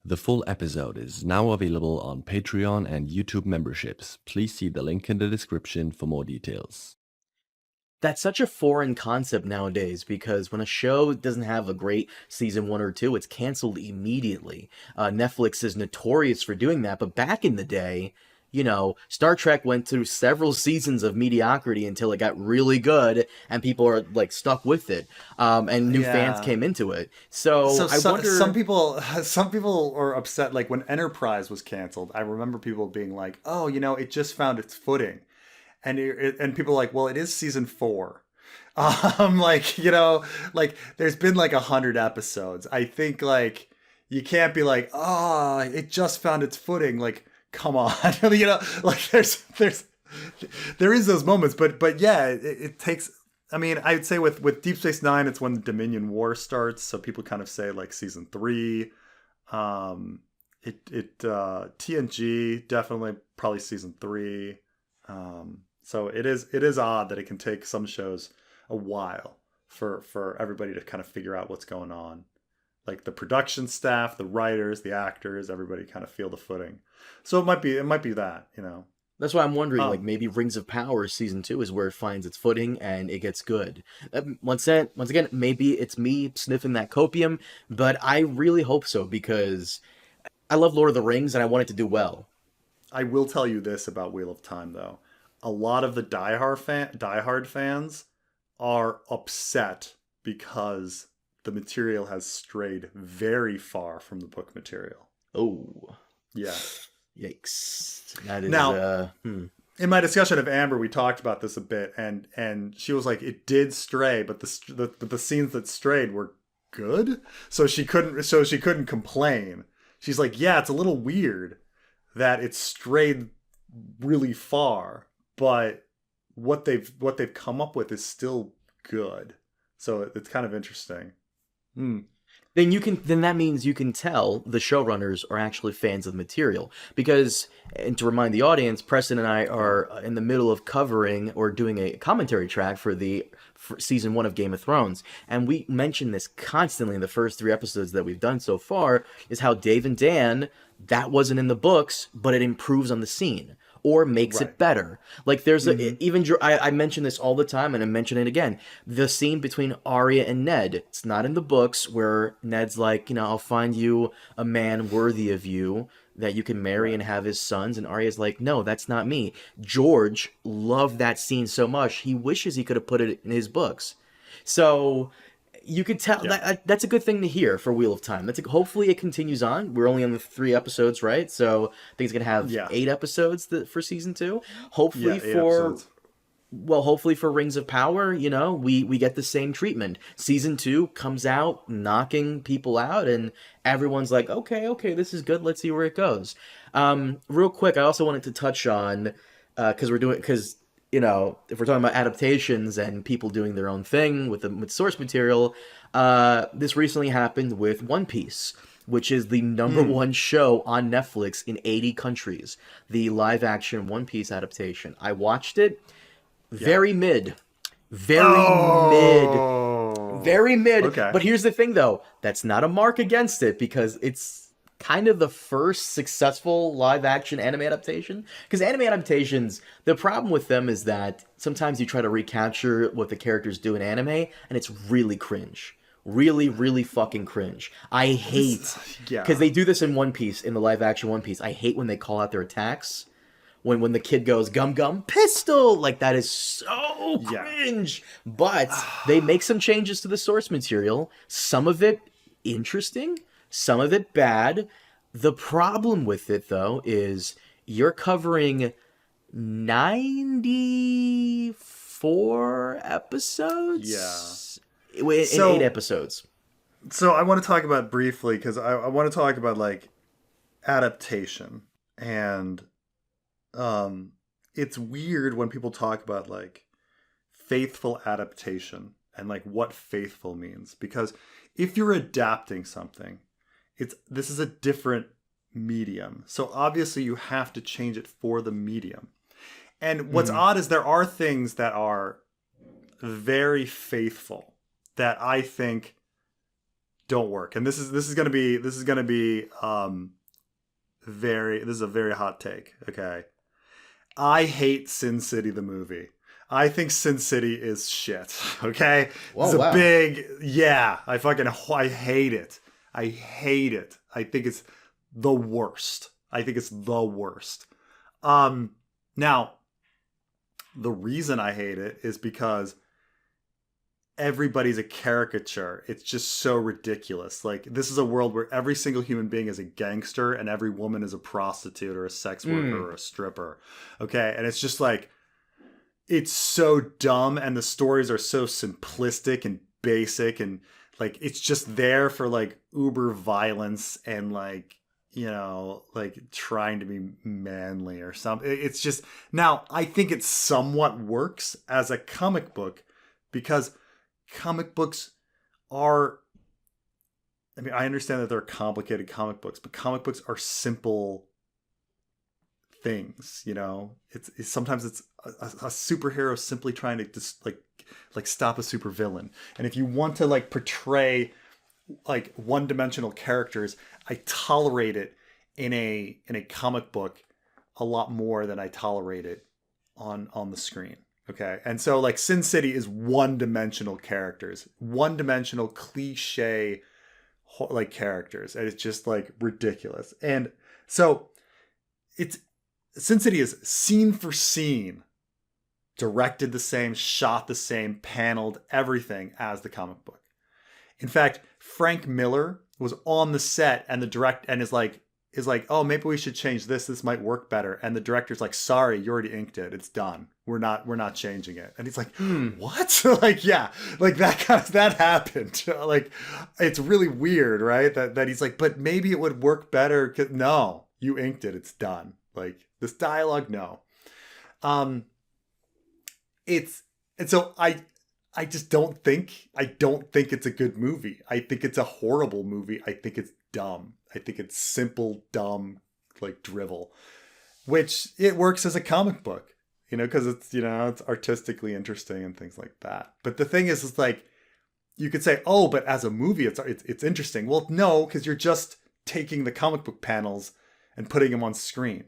The full episode is now available on Patreon and YouTube memberships. Please see the link in the description for more details. That's such a foreign concept nowadays because when a show doesn't have a great season 1 or 2, it's canceled immediately. Netflix is notorious for doing that, but back in the day, Star Trek went through several seasons of mediocrity until it got really good, and people are like stuck with it, and new fans Yeah. came into it. So So, I so wonder. some people are upset. Like when Enterprise was canceled, I remember people being like, "Oh, it just found its footing," and people are like, "Well, it is season 4." Like there's been like 100 episodes. I think like you can't be like, "Oh, it just found its footing." Like, come on, like there is those moments, but yeah, it takes. I mean, I'd say with Deep Space Nine, it's when the Dominion War starts. So people kind of say like season 3. TNG definitely probably season 3. So it is odd that it can take some shows a while for everybody to kind of figure out what's going on. Like the production staff, the writers, the actors, everybody kind of feel the footing. So it might be that. That's why I'm wondering, like, Um, maybe Rings of Power season 2 is where it finds its footing and it gets good. Once again, maybe it's me sniffing that copium, but I really hope so because I love Lord of the Rings and I want it to do well. I will tell you this about Wheel of Time though. A lot of the diehard fans are upset because the material has strayed very far from the book material. Oh, Yeah. yikes! That is Now, in my discussion of Amber, we talked about this a bit, and she was like, it did stray, but the scenes that strayed were good, so she couldn't complain. She's like, yeah, it's a little weird that it strayed really far, but what they've come up with is still good. So it's kind of interesting. Hmm. then that means you can tell the showrunners are actually fans of the material because, and to remind the audience, Preston and I are in the middle of covering or doing a commentary track for season 1 of Game of Thrones, and we mention this constantly in the first 3 episodes that we've done so far, is how Dave and Dan, that wasn't in the books, but it improves on the scene or makes Right. it better. Like there's even I mention this all the time, and I mention it again. The scene between Arya and Ned. It's not in the books where Ned's like, I'll find you a man worthy of you that you can marry Right. and have his sons, and Arya's like, no, that's not me. George loved that scene so much he wishes he could have put it in his books. So you could tell Yeah. that's a good thing to hear for Wheel of Time. Hopefully it continues on. We're only on the 3 episodes, right? So I think it's gonna have Yeah. 8 episodes for season 2. Yeah. Hopefully 8 episodes. hopefully for Rings of Power, we get the same treatment. Season 2 comes out knocking people out, and everyone's like, okay, this is good. Let's see where it goes. Real quick, I also wanted to touch on because if we're talking about adaptations and people doing their own thing with source material, this recently happened with One Piece, which is the number one show on Netflix in 80 countries. The live action One Piece adaptation. I watched it. Very mid. Very mid. Oh. Very mid. Okay. But here's the thing, though. That's not a mark against it because it's kind of the first successful live action anime adaptation. Because anime adaptations, the problem with them is that sometimes you try to recapture what the characters do in anime, and it's really cringe. Really, really fucking cringe. I hate. Yeah. Because they do this in One Piece, in the live action One Piece. I hate when they call out their attacks when the kid goes gum gum pistol, like that is so Yeah. cringe. But they make some changes to the source material, some of it interesting, some of it bad. The problem with it though is you're covering 94 episodes in So- 8 episodes. So I want to talk about briefly because I want to talk about like adaptation and it's weird when people talk about like faithful adaptation and like what faithful means because if you're adapting something, this is a different medium. So obviously you have to change it for the medium. And what's odd is there are things that are very faithful that I think don't work. And this is gonna be this is a very hot take. Okay, I hate Sin City the movie. I think Sin City is shit. Okay, Whoa, it's a wow. big I hate it. I hate it. I think it's the worst. Now, the reason I hate it is because everybody's a caricature. It's just so ridiculous. Like, this is a world where every single human being is a gangster and every woman is a prostitute or a sex worker or a stripper. Okay, and it's just like, it's so dumb, and the stories are so simplistic and basic, and like, it's just there for like uber violence and like, you know, like trying to be manly or something. It's just, now I think it somewhat works as a comic book because comic books are, I mean, I understand that they're complicated comic books, but comic books are simple things, you know. It's sometimes it's a superhero simply trying to just like stop a supervillain, and if you want to like portray like one-dimensional characters, I tolerate it in a comic book a lot more than I tolerate it on the screen. Okay, and so like Sin City is one-dimensional characters, one-dimensional cliche like characters, and it's just like ridiculous. And so it's Sin City is scene for scene directed the same, shot the same, paneled, everything as the comic book. In fact, Frank Miller was on the set and is like, oh, maybe we should change this. This might work better. And the director's like, sorry, you already inked it. It's done. We're not changing it. And he's like, what? Like, yeah, like that happened. Like, it's really weird, right? That he's like, but maybe it would work better. No, you inked it. It's done. Like, this dialogue, no. And so I just don't think it's a good movie. I think it's a horrible movie. I think it's dumb. I think it's simple, dumb, like drivel, which it works as a comic book, you know, because it's, you know, it's artistically interesting and things like that. But the thing is like, you could say, oh, but as a movie, it's interesting. Well, no, because you're just taking the comic book panels and putting them on screen.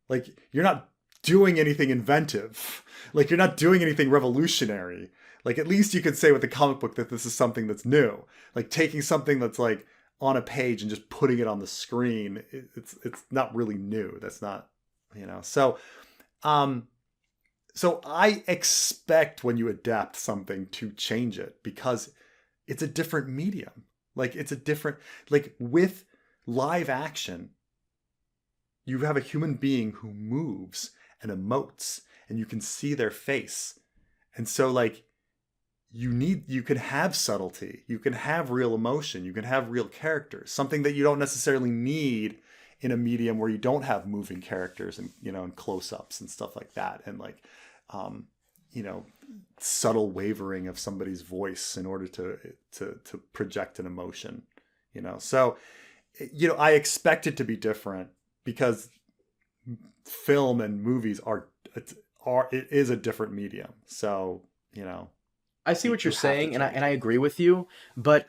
Like, you're not doing anything inventive. Like, you're not doing anything revolutionary. Like, at least you could say with the comic book that this is something that's new. Like, taking something that's like on a page and just putting it on the screen, it's not really new. That's not, you know. So I expect when you adapt something to change it because it's a different medium. Like, it's a different, like with live action, you have a human being who moves and emotes and you can see their face. And so like, you can have subtlety, you can have real emotion, you can have real characters, something that you don't necessarily need in a medium where you don't have moving characters and, you know, and close-ups and stuff like that. And like, you know, subtle wavering of somebody's voice in order to project an emotion, you know? So, you know, I expect it to be different because film and movies it is a different medium. So, you know, I see what you're saying, and I agree with you, but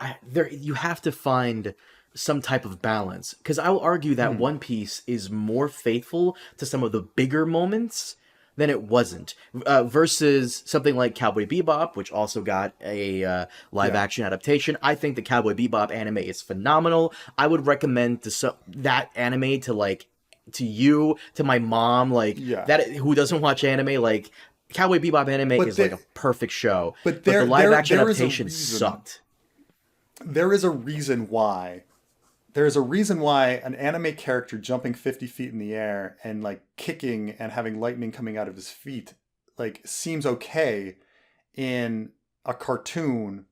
you have to find some type of balance, because I will argue that One Piece is more faithful to some of the bigger moments than it wasn't, versus something like Cowboy Bebop, which also got a live action adaptation. I think the Cowboy Bebop anime is phenomenal. I would recommend that anime to you, to my mom, that who doesn't watch anime, like. Cowboy Bebop anime is like a perfect show, but the live action adaptation sucked. There is a reason why. There is a reason why an anime character jumping 50 feet in the air and like kicking and having lightning coming out of his feet like seems okay in a cartoon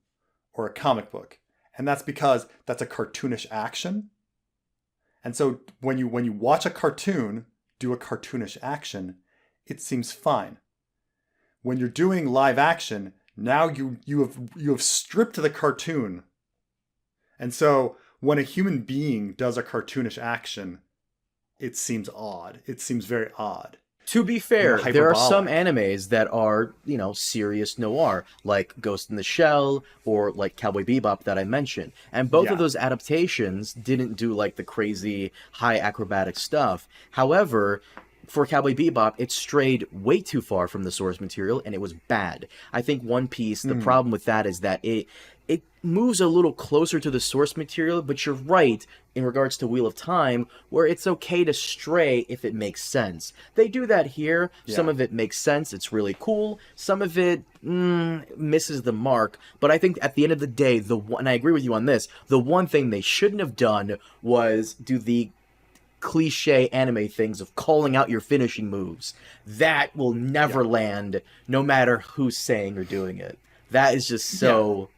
or a comic book. And that's because that's a cartoonish action. And so when you watch a cartoon do a cartoonish action, it seems fine. When you're doing live action, now you have stripped the cartoon. And so when a human being does a cartoonish action, it seems odd. It seems very odd. To be fair, You know, there are some hyperbolic. animes that are, serious noir, like Ghost in the Shell or like Cowboy Bebop that I mentioned. And both of Yeah. those adaptations didn't do like the crazy high acrobatic stuff. However, for Cowboy Bebop, it strayed way too far from the source material and it was bad. I think One Piece, the problem with that is that it moves a little closer to the source material, but you're right in regards to Wheel of Time, where it's okay to stray if it makes sense. They do that here. Some Yeah. of it makes sense. It's really cool. Some of it misses the mark. But I think at the end of the day, and I agree with you on this, the one thing they shouldn't have done was do the cliche anime things of calling out your finishing moves. That will never land no matter who's saying or doing it. That is just so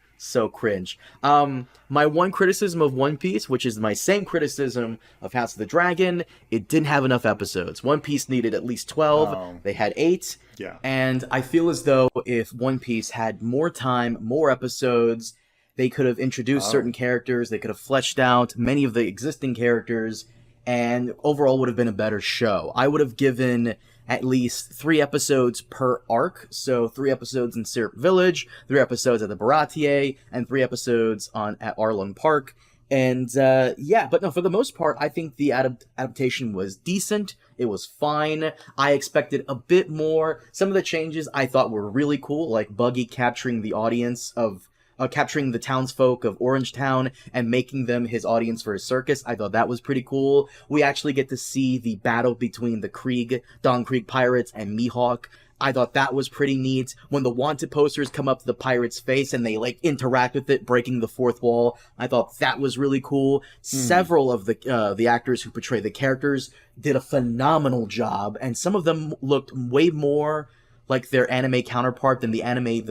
cringe. My one criticism of One Piece, which is my same criticism of House of the Dragon, it didn't have enough episodes. One Piece needed at least 12. Oh. They had 8. Yeah. And I feel as though if One Piece had more time, more episodes, they could have introduced certain characters, they could have fleshed out many of the existing characters, and overall would have been a better show. I would have given at least 3 episodes per arc, so 3 episodes in Syrup Village, 3 episodes at the Baratier, and 3 episodes at Arlong Park. And but no, for the most part, I think the adaptation was decent. It was fine. I expected a bit more. Some of the changes I thought were really cool, like Buggy capturing the audience of capturing the townsfolk of Orangetown and making them his audience for his circus. I thought that was pretty cool. We actually get to see the battle between the Don Krieg pirates and Mihawk. I thought that was pretty neat. When the wanted posters come up to the pirate's face and they like interact with it, breaking the fourth wall, I thought that was really cool. Several of the actors who portray the characters did a phenomenal job, and some of them looked way more like their anime counterpart than the anime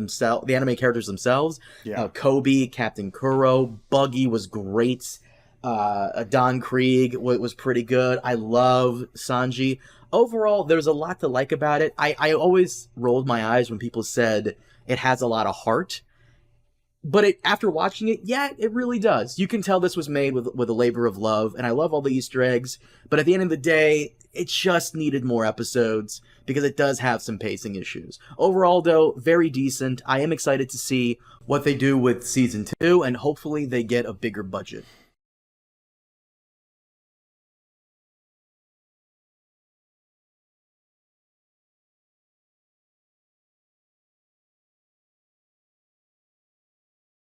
characters themselves. Yeah. Kobe, Captain Kuro, Buggy was great. Don Krieg was pretty good. I love Sanji. Overall, there's a lot to like about it. I always rolled my eyes when people said it has a lot of heart. But after watching it, yeah, it really does. You can tell this was made with a labor of love, and I love all the Easter eggs. But at the end of the day, it just needed more episodes because it does have some pacing issues. Overall, though, very decent. I am excited to see what they do with season 2, and hopefully they get a bigger budget.